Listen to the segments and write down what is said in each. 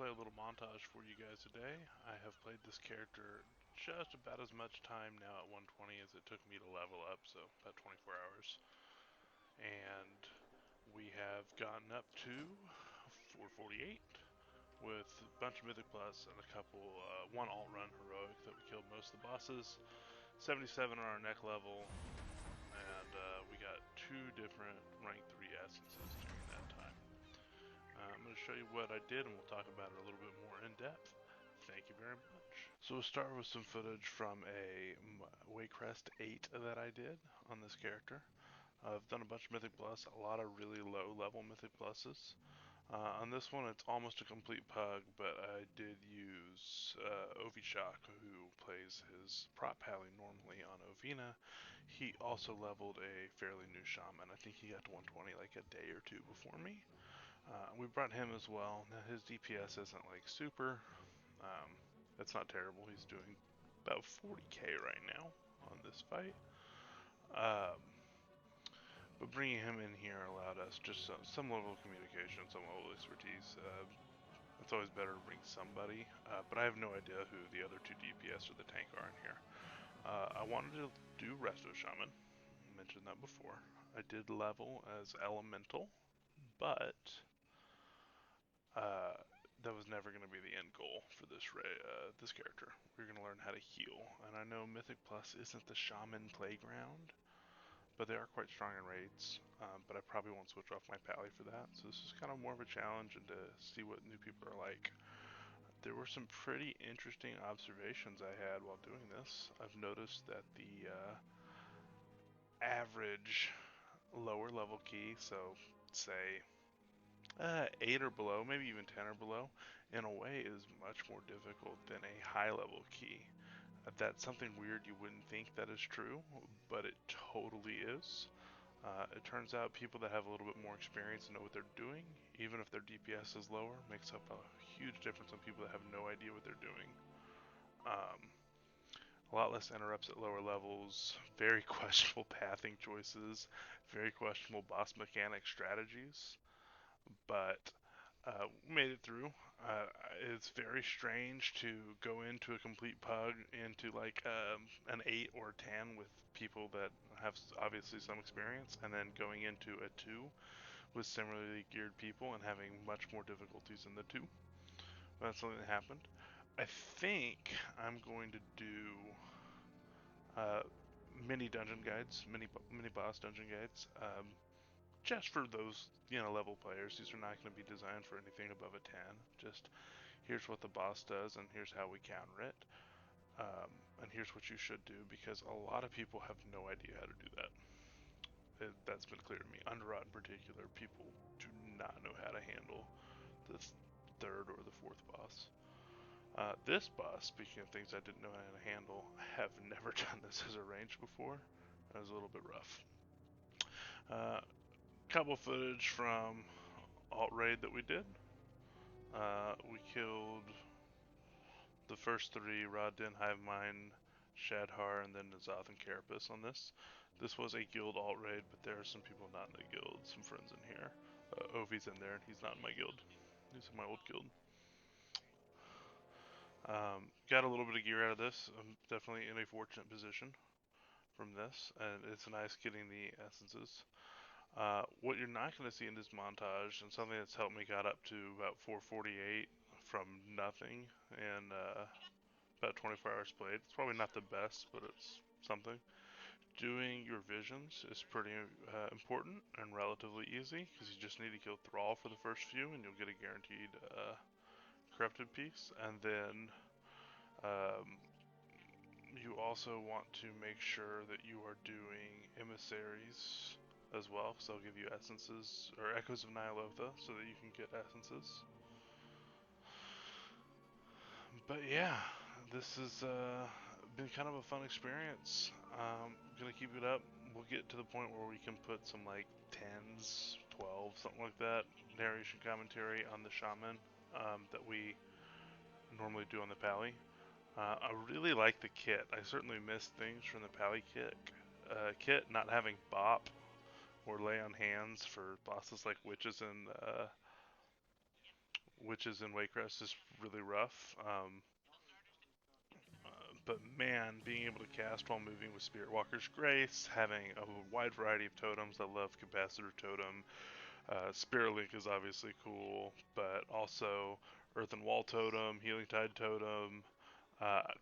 play a little montage for you guys today. I have played this character just about as much time now at 120 as it took me to level up, so about 24 hours. And we have gotten up to 448 with a bunch of Mythic Plus and a couple, one alt run heroic that we killed most of the bosses, 77 on our neck level, and we got 2 different rank 3 essences during that time. I'm going to show you what I did and we'll talk about it a little bit more in depth. Thank you very much. So we'll start with some footage from a Waycrest 8 that I did on this character. I've done a bunch of Mythic Plus, a lot of really low level Mythic Pluses. On this one it's almost a complete pug, but I did use Ovishock, who plays his prop pally normally on Ovina. He also leveled a fairly new shaman. I think he got to 120 like a day or two before me. We brought him as well. Now his DPS isn't like super. It's not terrible. He's doing about 40k right now on this fight. But bringing him in here allowed us just some level of communication, some level of expertise. It's always better to bring somebody, but I have no idea who the other 2 DPS or the tank are in here. I wanted to do Resto Shaman. I mentioned that before. I did level as Elemental, but that was never going to be the end goal for this character. We're going to learn how to heal, and I know Mythic Plus isn't the Shaman playground, but they are quite strong in raids, but I probably won't switch off my pally for that, so this is kind of more of a challenge and to see what new people are like. There were some pretty interesting observations I had while doing this. I've noticed that the average lower level key, so say 8 or below, maybe even 10 or below, in a way is much more difficult than a high level key. That's something weird. You wouldn't think that is true, but it totally is. It turns out people that have a little bit more experience and know what they're doing, even if their DPS is lower, makes up a huge difference on people that have no idea what they're doing. A lot less interrupts at lower levels, very questionable pathing choices, very questionable boss mechanic strategies, but made it through. It's very strange to go into a complete pug into like an 8 or 10 with people that have obviously some experience, and then going into a 2 with similarly geared people and having much more difficulties in the 2. That's something that happened. I think I'm going to do mini dungeon guides, mini boss dungeon guides. Just for those, level players. These are not going to be designed for anything above a 10. Just here's what the boss does, and here's how we counter it. And here's what you should do, because a lot of people have no idea how to do that. That's been clear to me. Underrot in particular, people do not know how to handle the 3rd or the 4th boss. This boss, speaking of things I didn't know how to handle, I have never done this as a range before. That was a little bit rough. Couple footage from alt raid that we did. We killed the first 3, Rodden, Hivemine, Shadhar, and then Nazoth and Carapace on this. This was a guild alt raid, but there are some people not in the guild, some friends in here. Ovi's in there, and he's not in my guild. He's in my old guild. Got a little bit of gear out of this. I'm definitely in a fortunate position from this, and it's nice getting the essences. What you're not going to see in this montage, and something that's helped me got up to about 448 from nothing and about 24 hours played. It's probably not the best, but it's something. Doing your visions is pretty important and relatively easy, because you just need to kill Thrall for the first few and you'll get a guaranteed corrupted piece. And then you also want to make sure that you are doing emissaries as well, because they'll give you essences, or echoes of Nyalotha, so that you can get essences. But yeah, this has been kind of a fun experience. Gonna keep it up. We'll get to the point where we can put some like 10s, 12, something like that, narration commentary on the shaman that we normally do on the pally. I really like the kit. I certainly miss things from the pally kit, not having bop or lay on hands for bosses like witches and witches in Waycrest is really rough. But man, being able to cast while moving with Spirit Walker's Grace, having a wide variety of totems. I love Capacitor Totem. Spirit Link is obviously cool, but also Earth and Wall Totem, Healing Tide Totem.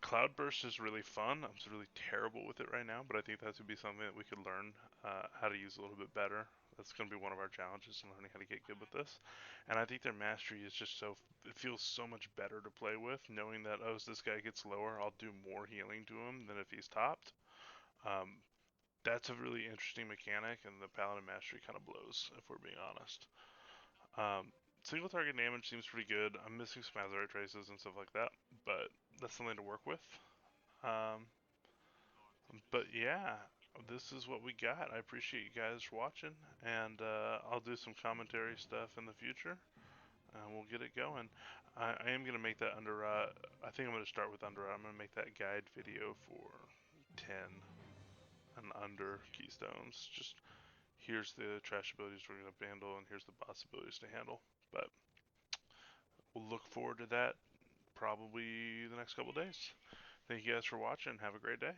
Cloudburst is really fun. I'm just really terrible with it right now, but I think that would be something that we could learn how to use a little bit better. That's going to be one of our challenges in learning how to get good with this. And I think their mastery is just so, it feels so much better to play with, knowing that, oh, as this guy gets lower, I'll do more healing to him than if he's topped. Um, that's a really interesting mechanic, and the Paladin mastery kind of blows, if we're being honest. Um, Single target damage seems pretty good. I'm missing some Azurite traces and stuff like that, but that's something to work with. Um, but yeah, this is what we got. I appreciate you guys watching, and I'll do some commentary stuff in the future, and we'll get it going. I am gonna make that under. I think I'm gonna start with under. I'm gonna make that guide video for 10 and under keystones. Just here's the trash abilities we're gonna handle, and here's the boss abilities to handle. But we'll look forward to that probably the next couple days. Thank you guys for watching. Have a great day.